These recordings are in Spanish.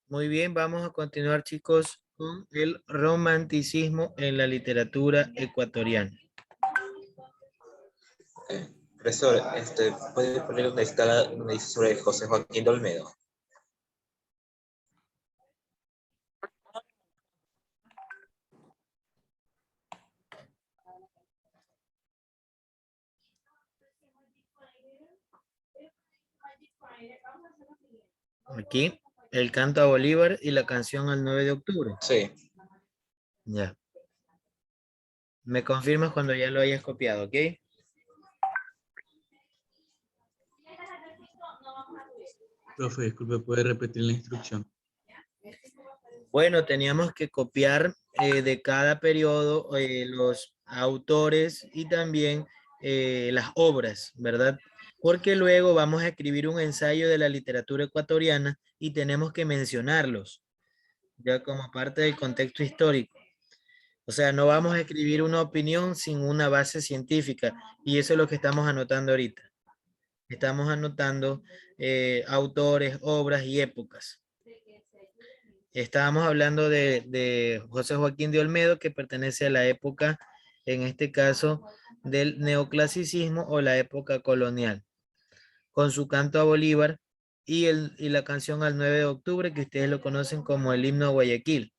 Muy bien, vamos a continuar, chicos, con el romanticismo en la literatura ecuatoriana. Profesor, ¿puede poner una escala donde dice sobre José Joaquín de Olmedo? Aquí, el canto a Bolívar y la canción al 9 de octubre. Sí. Ya. Me confirmas cuando ya lo hayas copiado, ¿ok? Profe, disculpe, ¿puede repetir la instrucción? Bueno, teníamos que copiar de cada periodo los autores y también las obras, ¿verdad? Porque luego vamos a escribir un ensayo de la literatura ecuatoriana y tenemos que mencionarlos, ya como parte del contexto histórico. O sea, no vamos a escribir una opinión sin una base científica y eso es lo que estamos anotando ahorita. Estamos anotando autores, obras y épocas. Estábamos hablando de José Joaquín de Olmedo, que pertenece a la época, en este caso, del neoclasicismo o la época colonial, con su canto a Bolívar y la canción al 9 de octubre, que ustedes lo conocen como el himno a Guayaquil.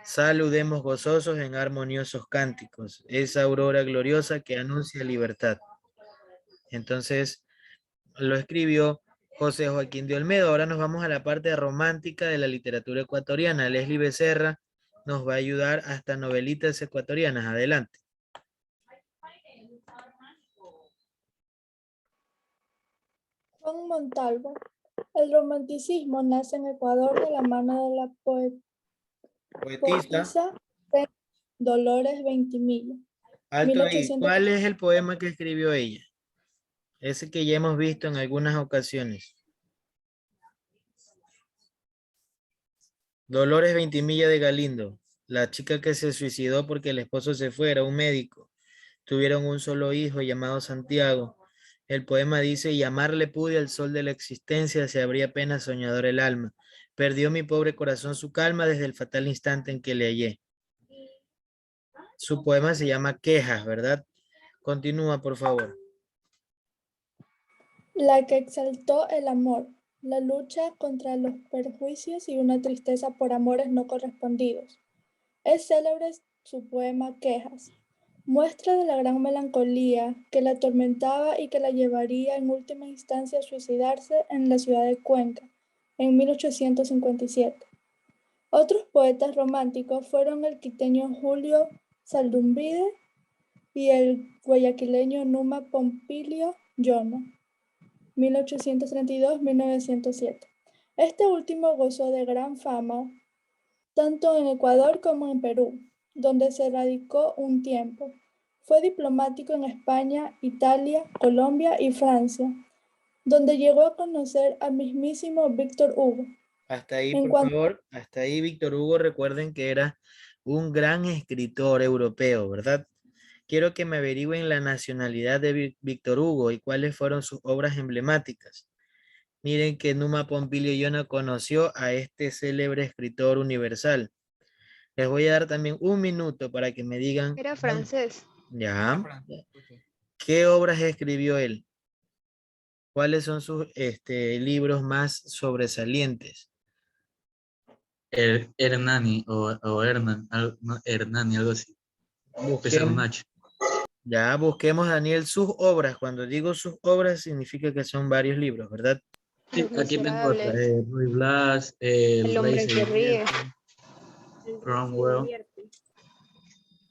Saludemos gozosos en armoniosos cánticos, esa aurora gloriosa que anuncia libertad. Entonces, lo escribió José Joaquín de Olmedo. Ahora nos vamos a la parte romántica de la literatura ecuatoriana. Leslie Becerra nos va a ayudar hasta novelitas ecuatorianas. Adelante. Juan Montalvo. El romanticismo nace en Ecuador de la mano de la poetisa Dolores Ventimiglia. Alto ahí. 1800. ¿Cuál es el poema que escribió ella? Ese que ya hemos visto en algunas ocasiones. Dolores Ventimiglia de Galindo, la chica que se suicidó porque el esposo se fue, era un médico. Tuvieron un solo hijo llamado Santiago. El poema dice, y amarle pude al sol de la existencia, se abría apenas soñador el alma. Perdió mi pobre corazón su calma desde el fatal instante en que le hallé. Su poema se llama Quejas, ¿verdad? Continúa, por favor. La que exaltó el amor, la lucha contra los perjuicios y una tristeza por amores no correspondidos. Es célebre su poema Quejas, muestra de la gran melancolía que la atormentaba y que la llevaría en última instancia a suicidarse en la ciudad de Cuenca, en 1857. Otros poetas románticos fueron el quiteño Julio Saldumbide y el guayaquileño Numa Pompilio Yono, 1832-1907. Este último gozó de gran fama tanto en Ecuador como en Perú, donde se radicó un tiempo. Fue diplomático en España, Italia, Colombia y Francia, donde llegó a conocer al mismísimo Víctor Hugo. Hasta ahí, por favor, hasta ahí Víctor Hugo, recuerden que era un gran escritor europeo, ¿verdad? Quiero que me averigüen la nacionalidad de Víctor Hugo y cuáles fueron sus obras emblemáticas. Miren que Numa Pompilio Yona conoció a este célebre escritor universal. Les voy a dar también un minuto para que me digan. Era francés. Ya. ¿Qué obras escribió él? ¿Cuáles son sus libros más sobresalientes? Hernani o Hernan, Hernani, algo así. Empezar un H. Ya, busquemos, Daniel, sus obras. Cuando digo sus obras, significa que son varios libros, ¿verdad? Sí, aquí tengo otra. Ruy Blas, El hombre que ríe.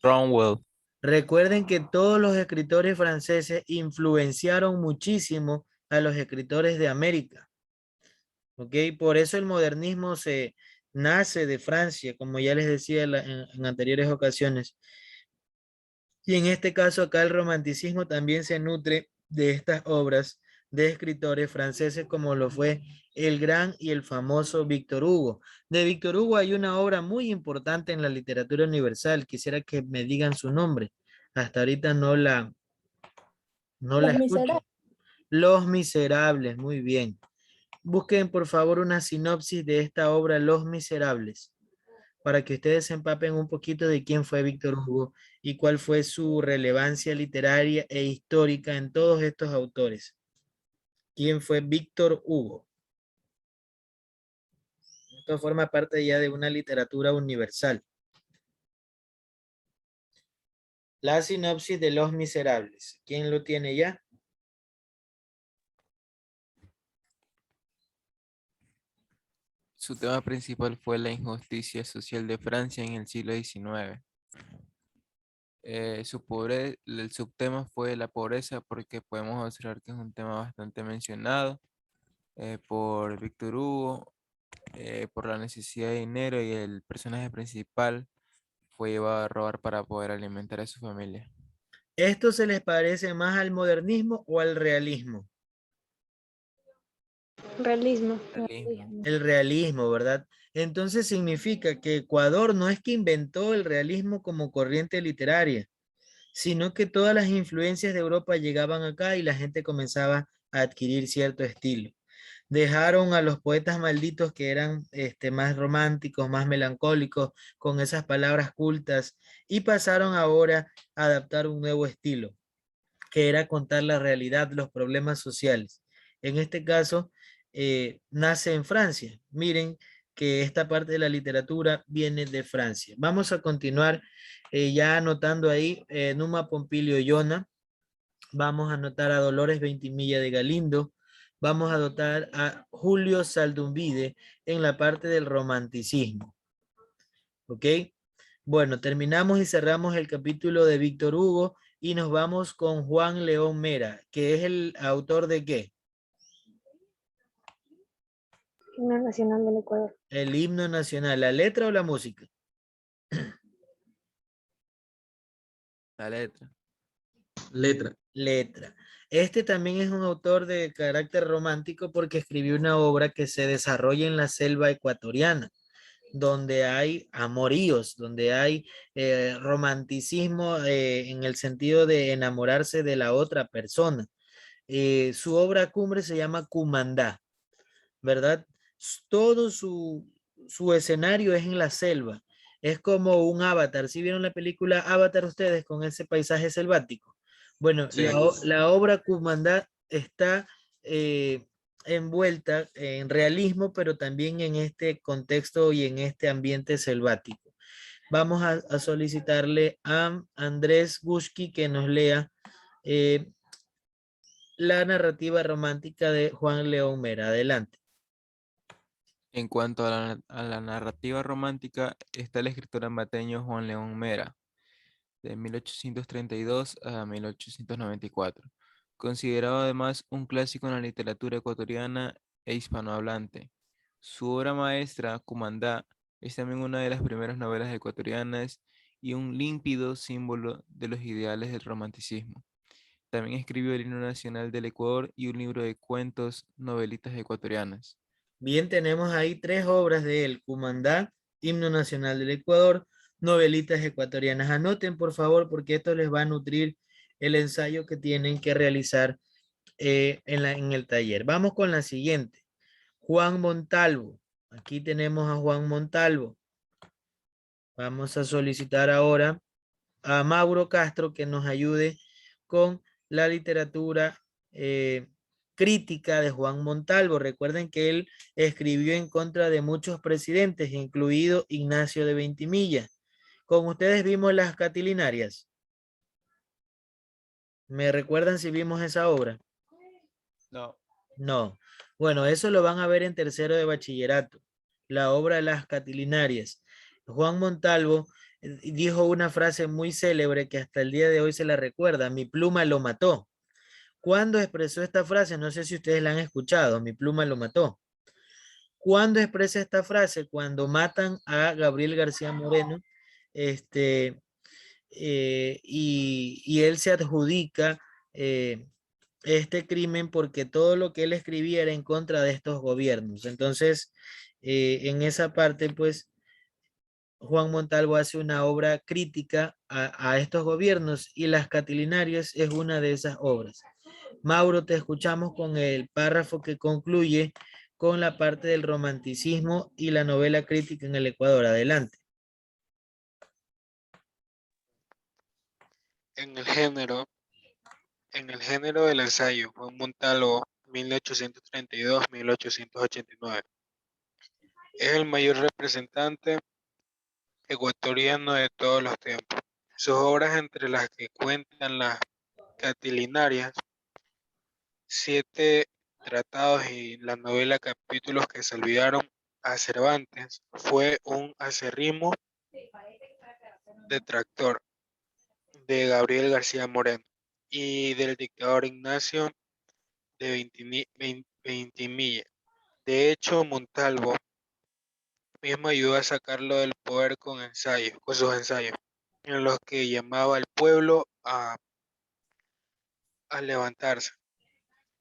Cromwell. Recuerden que todos los escritores franceses influenciaron muchísimo a los escritores de América. ¿Ok? Por eso el modernismo se nace de Francia, como ya les decía en anteriores ocasiones. Y en este caso acá el romanticismo también se nutre de estas obras de escritores franceses como lo fue el gran y el famoso Víctor Hugo. De Víctor Hugo hay una obra muy importante en la literatura universal. Quisiera que me digan su nombre. Hasta ahorita no la Los escucho. Miserables. Los Miserables, muy bien. Busquen por favor una sinopsis de esta obra Los Miserables, para que ustedes se empapen un poquito de quién fue Víctor Hugo y cuál fue su relevancia literaria e histórica en todos estos autores. ¿Quién fue Víctor Hugo? Esto forma parte ya de una literatura universal. La sinopsis de Los Miserables. ¿Quién lo tiene ya? Su tema principal fue la injusticia social de Francia en el siglo XIX. El subtema fue la pobreza porque podemos observar que es un tema bastante mencionado por Víctor Hugo, por la necesidad de dinero, y el personaje principal fue llevado a robar para poder alimentar a su familia. ¿Esto se les parece más al modernismo o al realismo? Realismo. Realismo. El realismo, ¿verdad? Entonces significa que Ecuador no es que inventó el realismo como corriente literaria, sino que todas las influencias de Europa llegaban acá y la gente comenzaba a adquirir cierto estilo. Dejaron a los poetas malditos que eran más románticos, más melancólicos, con esas palabras cultas, y pasaron ahora a adaptar un nuevo estilo, que era contar la realidad, los problemas sociales. En este caso, nace en Francia. Miren que esta parte de la literatura viene de Francia. Vamos a continuar ya anotando ahí Numa Pompilio Yona. Vamos a anotar a Dolores Ventimilla de Galindo. Vamos a anotar a Julio Saldumbide en la parte del romanticismo. ¿Ok? Bueno, terminamos y cerramos el capítulo de Víctor Hugo y nos vamos con Juan León Mera, que es el autor de ¿qué? Himno Nacional del Ecuador. El himno nacional, ¿la letra o la música? La letra. Letra. Letra. Este también es un autor de carácter romántico porque escribió una obra que se desarrolla en la selva ecuatoriana, donde hay amoríos, donde hay romanticismo en el sentido de enamorarse de la otra persona. Su obra cumbre se llama Cumandá, ¿verdad? Todo su escenario es en la selva. Es como un Avatar. ¿Sí vieron la película Avatar ustedes con ese paisaje selvático? Bueno, Sí. la obra Cumandá está envuelta en realismo, pero también en este contexto y en este ambiente selvático. Vamos a solicitarle a Andrés Gushki que nos lea la narrativa romántica de Juan León Mera. Adelante. En cuanto a la narrativa romántica, está el escritor ambateño Juan León Mera, de 1832 a 1894, considerado además un clásico en la literatura ecuatoriana e hispanohablante. Su obra maestra, Cumandá, es también una de las primeras novelas ecuatorianas y un límpido símbolo de los ideales del romanticismo. También escribió el himno nacional del Ecuador y un libro de cuentos, novelitas ecuatorianas. Bien, tenemos ahí 3 obras de él: Cumandá, Himno Nacional del Ecuador, novelitas ecuatorianas. Anoten, por favor, porque esto les va a nutrir el ensayo que tienen que realizar en el taller. Vamos con la siguiente. Juan Montalvo. Aquí tenemos a Juan Montalvo. Vamos a solicitar ahora a Mauro Castro que nos ayude con la literatura crítica de Juan Montalvo. Recuerden que él escribió en contra de muchos presidentes, incluido Ignacio de Ventimilla. Con ustedes vimos Las Catilinarias. ¿Me recuerdan si vimos esa obra? No. No. Bueno, eso lo van a ver en tercero de bachillerato. La obra Las Catilinarias. Juan Montalvo dijo una frase muy célebre que hasta el día de hoy se la recuerda: mi pluma lo mató. ¿Cuándo expresó esta frase? No sé si ustedes la han escuchado. Mi pluma lo mató. ¿Cuándo expresa esta frase? Cuando matan a Gabriel García Moreno, y él se adjudica este crimen porque todo lo que él escribía era en contra de estos gobiernos. Entonces, en esa parte, pues, Juan Montalvo hace una obra crítica a estos gobiernos y Las Catilinarias es una de esas obras. Mauro, te escuchamos con el párrafo que concluye con la parte del romanticismo y la novela crítica en el Ecuador. Adelante. En el género, del ensayo, Juan Montalvo, 1832-1889, es el mayor representante ecuatoriano de todos los tiempos. Sus obras, entre las que cuentan Las Catilinarias, 7 tratados y la novela Capítulos que se olvidaron a Cervantes, fue un acérrimo detractor de Gabriel García Moreno y del dictador Ignacio de Ventimilla. De hecho, Montalvo mismo ayudó a sacarlo del poder con sus ensayos, en los que llamaba al pueblo a levantarse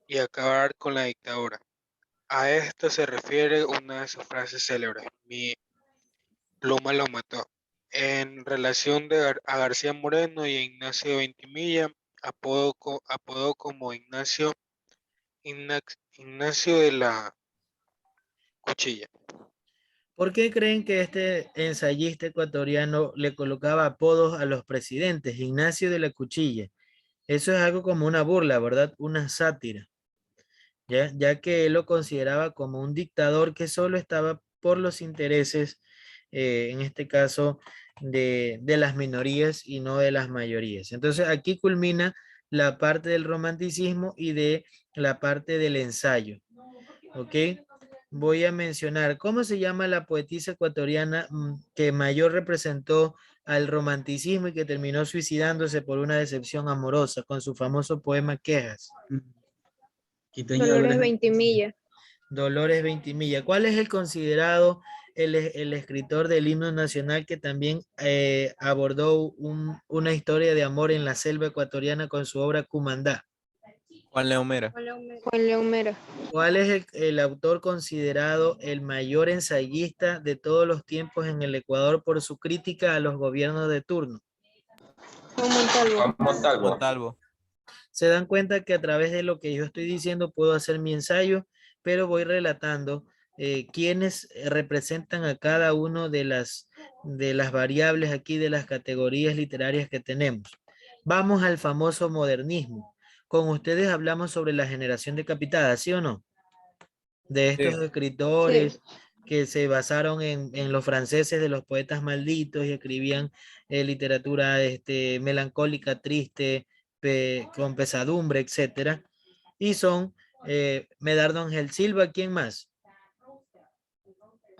y acabar con la dictadura. A esto se refiere una de sus frases célebres: mi pluma lo mató. En relación a García Moreno y a Ignacio de Ventimilla, apodó como Ignacio de la Cuchilla. ¿Por qué creen que este ensayista ecuatoriano le colocaba apodos a los presidentes? Ignacio de la Cuchilla. Eso es algo como una burla, ¿verdad? Una sátira, ya que él lo consideraba como un dictador que solo estaba por los intereses, en este caso, de las minorías y no de las mayorías. Entonces aquí culmina la parte del romanticismo y de la parte del ensayo. ¿Ok? Voy a mencionar, ¿cómo se llama la poetisa ecuatoriana que mayor representó al romanticismo y que terminó suicidándose por una decepción amorosa con su famoso poema Quejas? Quiteño Dolores Ventimilla. Dolores Ventimilla. ¿Cuál es el considerado el escritor del himno nacional que también abordó una historia de amor en la selva ecuatoriana con su obra Cumandá? Juan León Mera. Juan León Mera. ¿Cuál es el autor considerado el mayor ensayista de todos los tiempos en el Ecuador por su crítica a los gobiernos de turno? Juan Montalvo. Juan Montalvo. Montalvo. Se dan cuenta que a través de lo que yo estoy diciendo puedo hacer mi ensayo, pero voy relatando quiénes representan a cada uno de las variables aquí, de las categorías literarias que tenemos. Vamos al famoso modernismo. Con ustedes hablamos sobre la generación decapitada, ¿sí o no? De estos escritores que se basaron en los franceses, de los poetas malditos, y escribían literatura melancólica, triste, con pesadumbre, etcétera. Y son Medardo Ángel Silva, ¿quién más?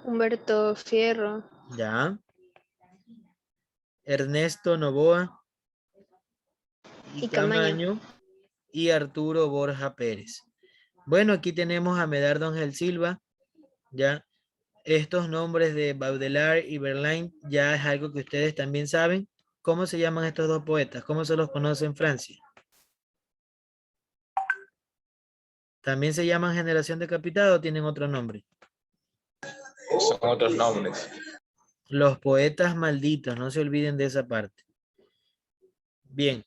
Humberto Fierro. Ya. Ernesto Noboa y Y Camaño. Camaño y Arturo Borja Pérez. Bueno, aquí tenemos a Medardo Ángel Silva, ya. Estos nombres de Baudelaire y Verlaine ya es algo que ustedes también saben. ¿Cómo se llaman estos dos poetas? ¿Cómo se los conoce en Francia? ¿También se llaman Generación Decapitada o tienen otro nombre? Son otros nombres. Los poetas malditos, no se olviden de esa parte. Bien,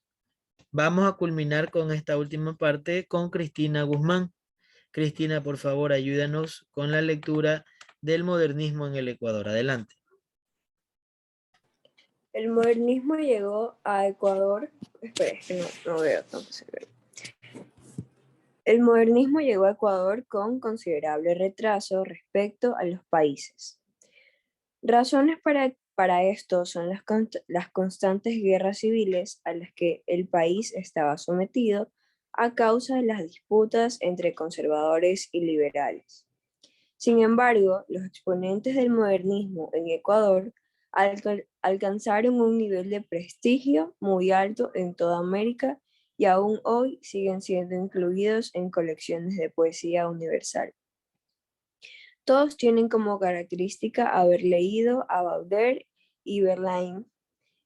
vamos a culminar con esta última parte con Cristina Guzmán. Cristina, por favor, ayúdanos con la lectura del modernismo en el Ecuador. Adelante. El modernismo llegó a Ecuador. Espera, es que no veo, no se ve. El modernismo llegó a Ecuador con considerable retraso respecto a los países. Razones para esto son las constantes guerras civiles a las que el país estaba sometido a causa de las disputas entre conservadores y liberales. Sin embargo, los exponentes del modernismo en Ecuador alcanzaron un nivel de prestigio muy alto en toda América y aún hoy siguen siendo incluidos en colecciones de poesía universal. Todos tienen como característica haber leído a Baudelaire y Verlaine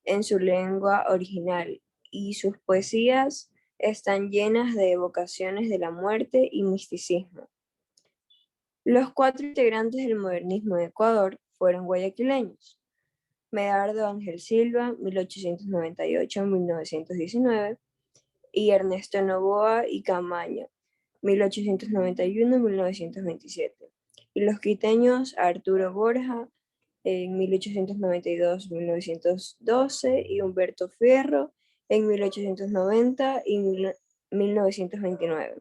en su lengua original, y sus poesías están llenas de evocaciones de la muerte y misticismo. Los 4 integrantes del modernismo de Ecuador fueron guayaquileños: Medardo Ángel Silva, 1898-1919, y Ernesto Noboa y Camaño, 1891-1927. Y los quiteños Arturo Borja, en 1892-1912, y Humberto Fierro, en 1890 y 1929.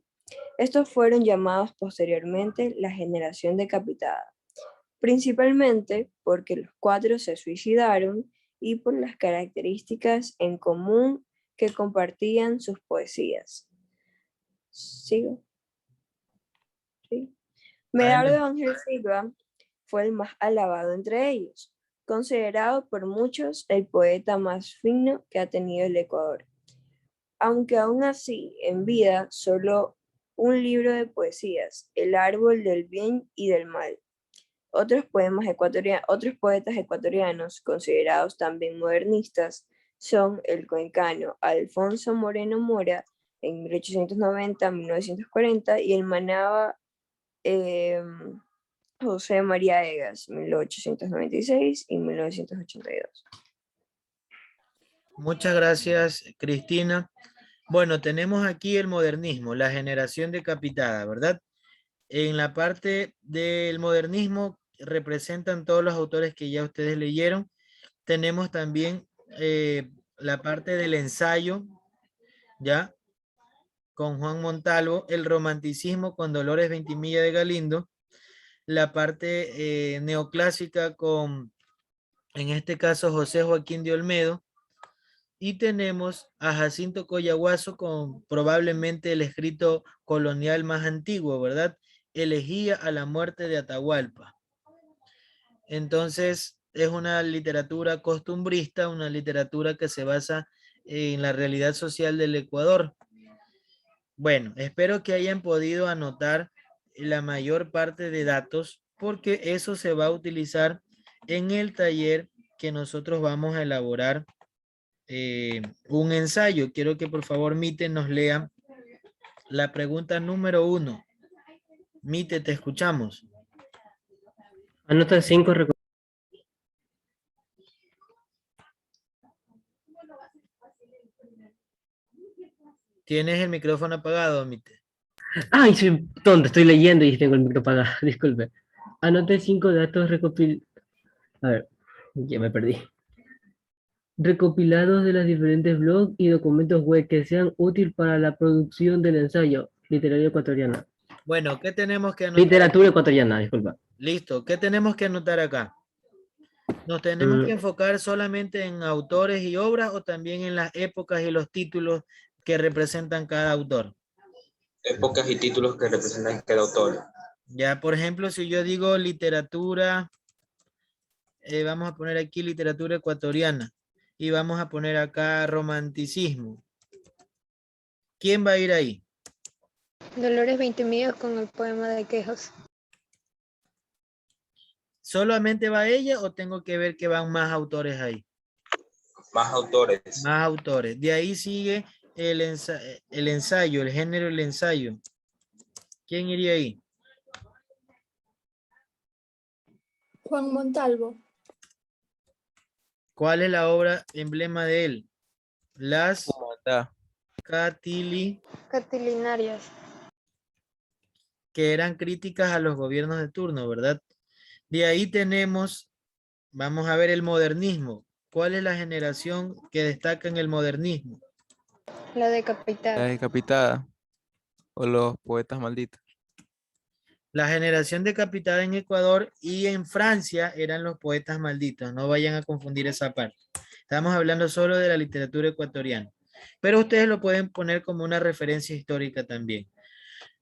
Estos fueron llamados posteriormente la generación decapitada, principalmente porque los 4 se suicidaron y por las características en común que compartían sus poesías. ¿Sigo? ¿Sí? Medardo Ángel Silva fue el más alabado entre ellos, considerado por muchos el poeta más fino que ha tenido el Ecuador. Aunque aún así, en vida, solo un libro de poesías, El árbol del bien y del mal. Otros poetas ecuatorianos, considerados también modernistas, son el cuencano Alfonso Moreno Mora, en 1890-1940, y el manaba José María Egas, 1896 y 1982. Muchas gracias, Cristina. Bueno, tenemos aquí el modernismo, la generación decapitada, ¿verdad? En la parte del modernismo representan todos los autores que ya ustedes leyeron. Tenemos también la parte del ensayo, ¿ya? Con Juan Montalvo, el romanticismo con Dolores Ventimilla de Galindo, la parte neoclásica con, en este caso, José Joaquín de Olmedo, y tenemos a Jacinto Coyahuaso con probablemente el escrito colonial más antiguo, ¿verdad? Elegía a la muerte de Atahualpa. Entonces, es una literatura costumbrista, una literatura que se basa en la realidad social del Ecuador. Bueno, espero que hayan podido anotar la mayor parte de datos, porque eso se va a utilizar en el taller que nosotros vamos a elaborar un ensayo. Quiero que por favor Mite nos lea la pregunta número 1. Mite, te escuchamos. Anota 5. Tienes el micrófono apagado, Mite. Ay, soy tonto, estoy leyendo y tengo el micro apagado. Disculpe. Anote 5 datos recopilados. A ver, ya me perdí. Recopilados de los diferentes blogs y documentos web que sean útiles para la producción del ensayo literario ecuatoriano. Bueno, ¿qué tenemos que anotar? Literatura ecuatoriana, disculpa. Listo, ¿qué tenemos que anotar acá? ¿Nos tenemos que enfocar solamente en autores y obras o también en las épocas y los títulos que representan cada autor? Épocas y títulos que representan cada autor. Ya, por ejemplo, si yo digo literatura, vamos a poner aquí literatura ecuatoriana y vamos a poner acá romanticismo. ¿Quién va a ir ahí? Dolores Ventimiglia con el poema de quejas. ¿Solamente va ella o tengo que ver que van más autores ahí? Más autores. Más autores. De ahí sigue el ensayo, el género del ensayo. ¿Quién iría ahí? Juan Montalvo. ¿Cuál es la obra emblema de él? Las Catilinarias. que eran críticas a los gobiernos de turno, ¿verdad? De ahí tenemos, vamos a ver el modernismo. ¿Cuál es la generación que destaca en el modernismo? La decapitada. La decapitada. O los poetas malditos. La generación decapitada en Ecuador y en Francia eran los poetas malditos. No vayan a confundir esa parte. Estamos hablando solo de la literatura ecuatoriana. Pero ustedes lo pueden poner como una referencia histórica también.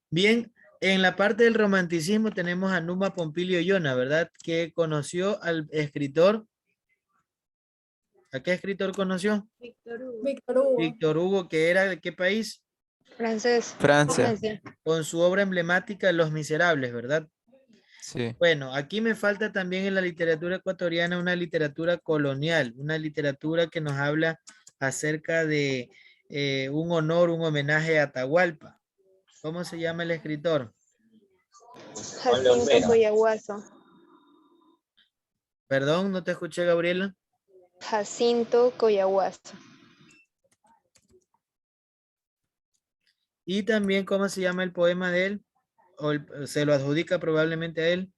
Bien, en la parte del romanticismo tenemos a Numa Pompilio Yona, ¿verdad? Que conoció al escritor. ¿A qué escritor conoció? Víctor Hugo. Víctor Hugo, que era ¿de qué país? Francés. Francia. Con su obra emblemática Los Miserables, ¿verdad? Sí. Bueno, aquí me falta también en la literatura ecuatoriana una literatura colonial, una literatura que nos habla acerca de un honor, un homenaje a Atahualpa. ¿Cómo se llama el escritor? Juan León Jacinto Mera. Coyahuaso. Perdón, no te escuché, Gabriela. Jacinto Coyahuaso. Y también, ¿cómo se llama el poema de él? Se lo adjudica probablemente a él.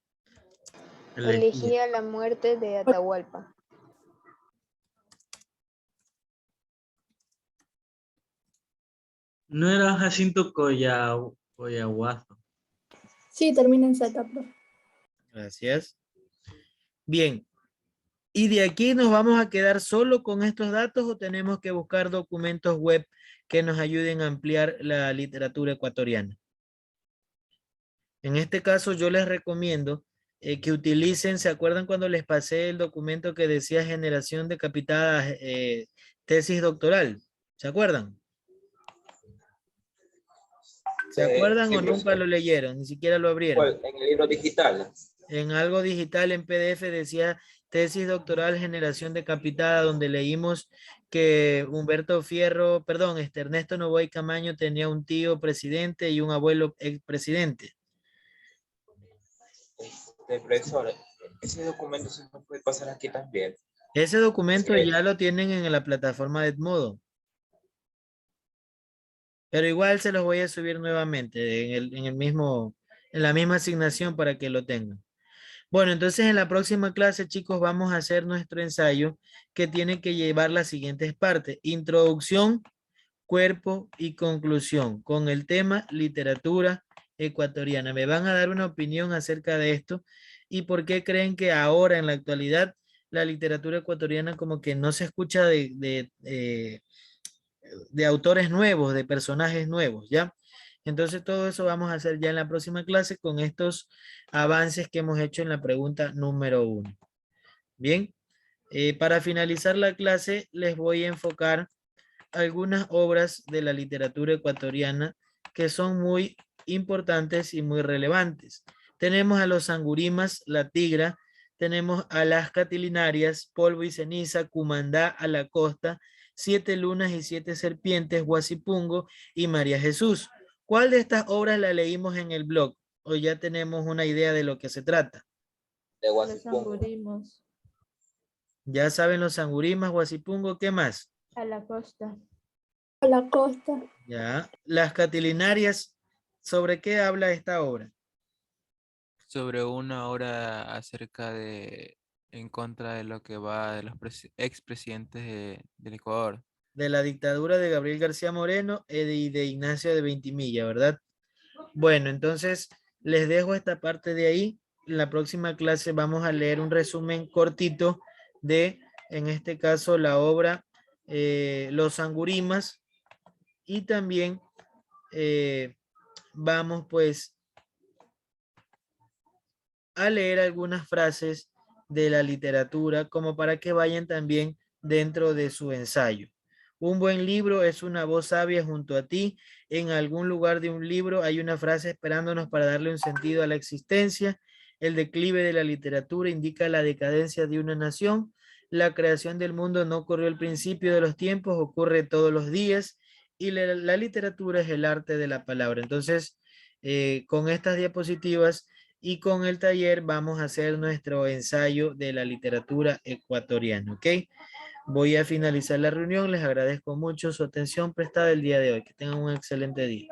Elegía la muerte de Atahualpa. No era Jacinto Coyahuaso. Sí, termina en Z, profe. Gracias. Bien. ¿Y de aquí nos vamos a quedar solo con estos datos o tenemos que buscar documentos web que nos ayuden a ampliar la literatura ecuatoriana? En este caso yo les recomiendo que utilicen, ¿se acuerdan cuando les pasé el documento que decía generación decapitada, tesis doctoral? ¿Se acuerdan? ¿Se acuerdan Sí, o nunca profesor. lo leyeron? Ni siquiera lo abrieron. ¿Cuál? En el libro digital. En algo digital, en PDF, decía tesis doctoral generación decapitada, donde leímos que Humberto Fierro, perdón, Ernesto Noboa Camaño tenía un tío presidente y un abuelo expresidente. Profesor, ese documento se nos puede pasar aquí también. Ese documento Sí. ya lo tienen en la plataforma de Edmodo. Pero igual se los voy a subir nuevamente en la misma asignación para que lo tengan. Bueno, entonces en la próxima clase, chicos, vamos a hacer nuestro ensayo que tiene que llevar las siguientes partes: introducción, cuerpo y conclusión, con el tema literatura ecuatoriana. Me van a dar una opinión acerca de esto y por qué creen que ahora, en la actualidad, la literatura ecuatoriana como que no se escucha de autores nuevos, de personajes nuevos, ¿ya? Entonces todo eso vamos a hacer ya en la próxima clase con estos avances que hemos hecho en la pregunta número 1. Bien, para finalizar la clase les voy a enfocar algunas obras de la literatura ecuatoriana que son muy importantes y muy relevantes. Tenemos a los Sangurimas, La Tigra, tenemos a las Catilinarias, Polvo y Ceniza, Cumandá a la Costa, Siete Lunas y Siete Serpientes, Huasipungo y María Jesús. ¿Cuál de estas obras la leímos en el blog? O ya tenemos una idea de lo que se trata. De Los Huasipungo. sangurimos Ya saben los Sangurimas, Huasipungo, ¿qué más? a la costa. A la costa. Ya. Las Catilinarias, ¿sobre qué habla esta obra? Sobre una obra acerca de, en contra de lo que va de los expresidentes del Ecuador. De la dictadura de Gabriel García Moreno y de Ignacio de Ventimilla, ¿verdad? Bueno, entonces les dejo esta parte de ahí. En la próxima clase vamos a leer un resumen cortito de, en este caso, la obra Los Sangurimas y también vamos pues a leer algunas frases de la literatura como para que vayan también dentro de su ensayo. Un buen libro es una voz sabia junto a ti. En algún lugar de un libro hay una frase esperándonos para darle un sentido a la existencia. El declive de la literatura indica la decadencia de una nación. La creación del mundo no ocurrió al principio de los tiempos, ocurre todos los días. Y la literatura es el arte de la palabra. Entonces, con estas diapositivas y con el taller vamos a hacer nuestro ensayo de la literatura ecuatoriana, ¿ok? Voy a finalizar la reunión. Les agradezco mucho su atención prestada el día de hoy. Que tengan un excelente día.